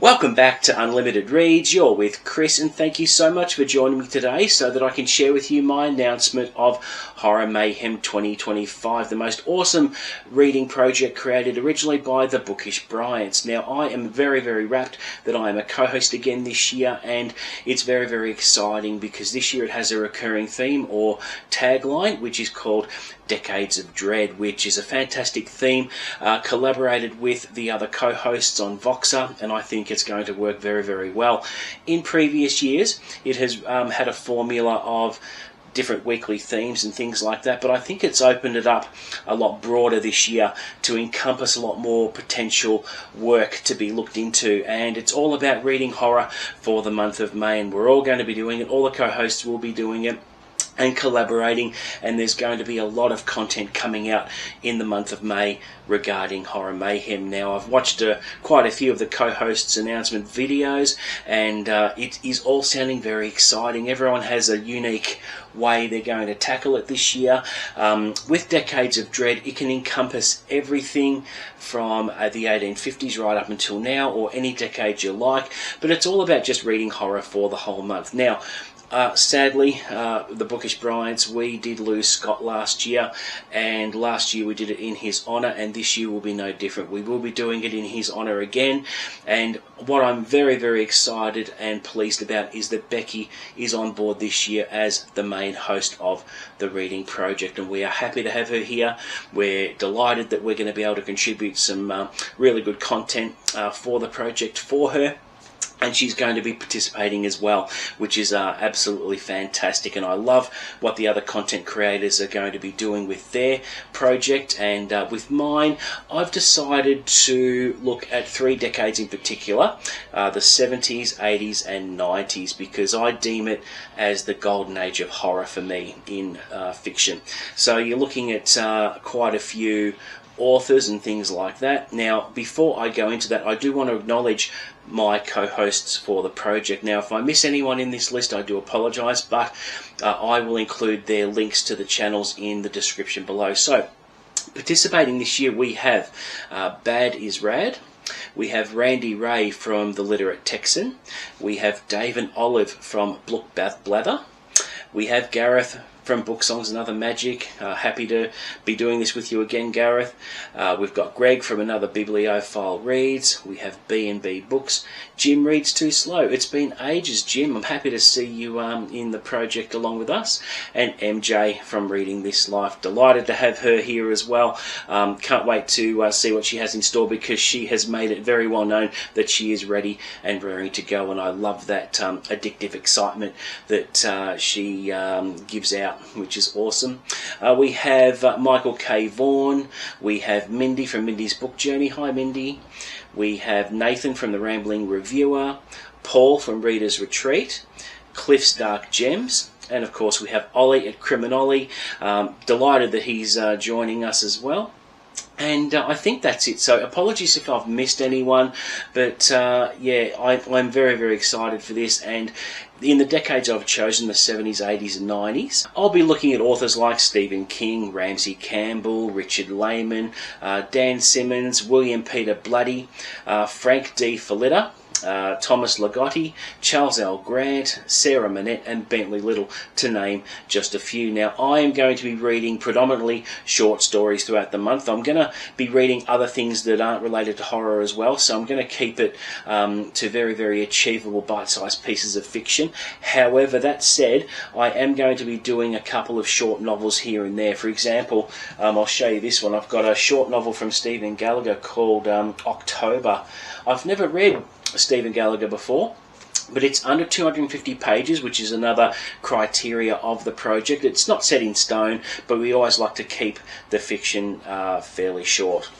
Welcome back to Unlimited Reads. You're with Chris, and thank you so much for joining me today so that I can share with you my announcement of Horror Mayhem 2025, the most awesome reading project created originally by the Bookish Bryants. Now, I am very, very rapt that I am a co-host again this year, and it's very, very exciting because this year it has a recurring theme or tagline, which is called Decades of Dread, which is a fantastic theme, collaborated with the other co-hosts on Voxer, and I think it's going to work very, very well. In previous years, it has had a formula of different weekly themes and things like that, but I think it's opened it up a lot broader this year to encompass a lot more potential work to be looked into, and it's all about reading horror for the month of May, and we're all going to be doing it. All the co-hosts will be doing it and collaborating, and there's going to be a lot of content coming out in the month of May regarding Horror Mayhem. Now, I've watched quite a few of the co-hosts' announcement videos, and it is all sounding very exciting. Everyone has a unique way they're going to tackle it this year. With Decades of Dread, it can encompass everything from the 1850s right up until now, or any decade you like, but it's all about just reading horror for the whole month. Now, sadly, the Bookish Bryants, we did lose Scott last year, and last year we did it in his honour, and this year will be no different. We will be doing it in his honour again, and what I'm very, very excited and pleased about is that Becky is on board this year as the main host of the reading project, and we are happy to have her here. We're delighted that we're going to be able to contribute some really good content for the project for her. And she's going to be participating as well, which is absolutely fantastic. And I love what the other content creators are going to be doing with their project. And with mine, I've decided to look at 3 decades in particular, the 70s, 80s and 90s, because I deem it as the golden age of horror for me in fiction. So you're looking at quite a few authors and things like that. Now, before I go into that, I do want to acknowledge my co-hosts for the project. Now, if I miss anyone in this list, I do apologise, but I will include their links to the channels in the description below. So, participating this year, we have Bad is Rad, we have Randy Ray from The Literate Texan, we have Dave and Olive from Blookbath Blather, we have Gareth from Book Songs and Other Magic. Happy to be doing this with you again, Gareth. We've got Greg from Another Bibliophile Reads. We have B&B Books. Jim reads too slow. It's been ages, Jim. I'm happy to see you in the project along with us. And MJ from Reading This Life. Delighted to have her here as well. Can't wait to see what she has in store, because she has made it very well known that she is ready and raring to go, and I love that addictive excitement that she gives out, which is awesome. We have Michael K. Vaughan. We have Mindy from Mindy's Book Journey. Hi, Mindy. We have Nathan from The Rambling Reviewer. Paul from Reader's Retreat. Cliff's Dark Gems. And, of course, we have Ollie at Criminoli. Delighted that he's joining us as well. And I think that's it. So apologies if I've missed anyone, but yeah, I'm very, very excited for this. And in the decades I've chosen, the 70s, 80s and 90s, I'll be looking at authors like Stephen King, Ramsey Campbell, Richard Lehman, Dan Simmons, William Peter Bloody, Frank D. Felitta, Thomas Ligotti, Charles L. Grant, Sarah Manette and Bentley Little, to name just a few. Now, I am going to be reading predominantly short stories throughout the month. I'm going to be reading other things that aren't related to horror as well, so I'm going to keep it to very, very achievable bite-sized pieces of fiction. However, that said, I am going to be doing a couple of short novels here and there. For example, I'll show you this one. I've got a short novel from Stephen Gallagher called October. I've never read Stephen Gallagher before, but it's under 250 pages, which is another criteria of the project. It's not set in stone, but we always like to keep the fiction fairly short.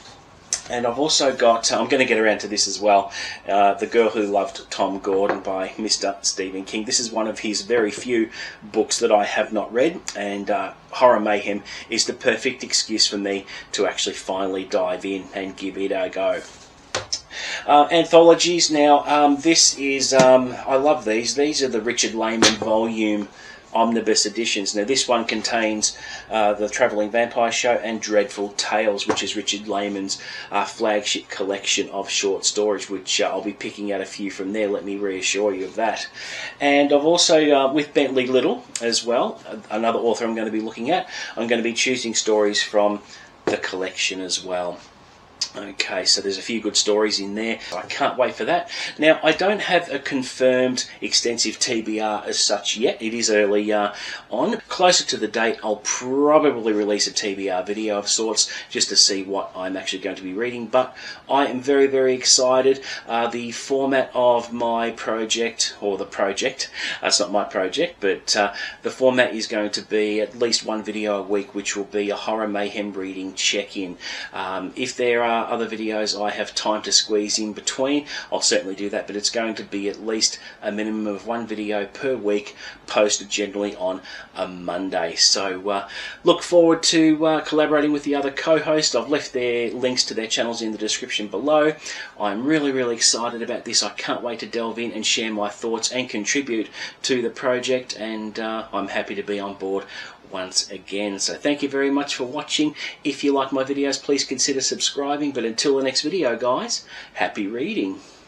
And I've also got, I'm going to get around to this as well, The Girl Who Loved Tom Gordon by Mr. Stephen King. This is one of his very few books that I have not read, and Horror Mayhem is the perfect excuse for me to actually finally dive in and give it a go. Anthologies. Now, this is, I love these. These are the Richard Lehman volume omnibus editions. Now this one contains The Travelling Vampire Show and Dreadful Tales, which is Richard Lehman's flagship collection of short stories, which I'll be picking out a few from there, let me reassure you of that. And I've also, with Bentley Little as well, another author I'm going to be looking at, I'm going to be choosing stories from the collection as well. Okay, so there's a few good stories in there. I can't wait for that. Now, I don't have a confirmed extensive TBR as such yet. It is early on. Closer to the date, I'll probably release a TBR video of sorts just to see what I'm actually going to be reading. But I am very, very excited. The format of my project, or the project, it's not my project, but the format is going to be at least one video a week, which will be a Horror Mayhem reading check-in. If there are other videos I have time to squeeze in between, I'll certainly do that, but it's going to be at least a minimum of one video per week, posted generally on a Monday. So look forward to collaborating with the other co-hosts. I've left their links to their channels in the description below. I'm really, really excited about this. I can't wait to delve in and share my thoughts and contribute to the project, and I'm happy to be on board once again. So thank you very much for watching. If you like my videos, please consider subscribing. But until the next video, guys, happy reading.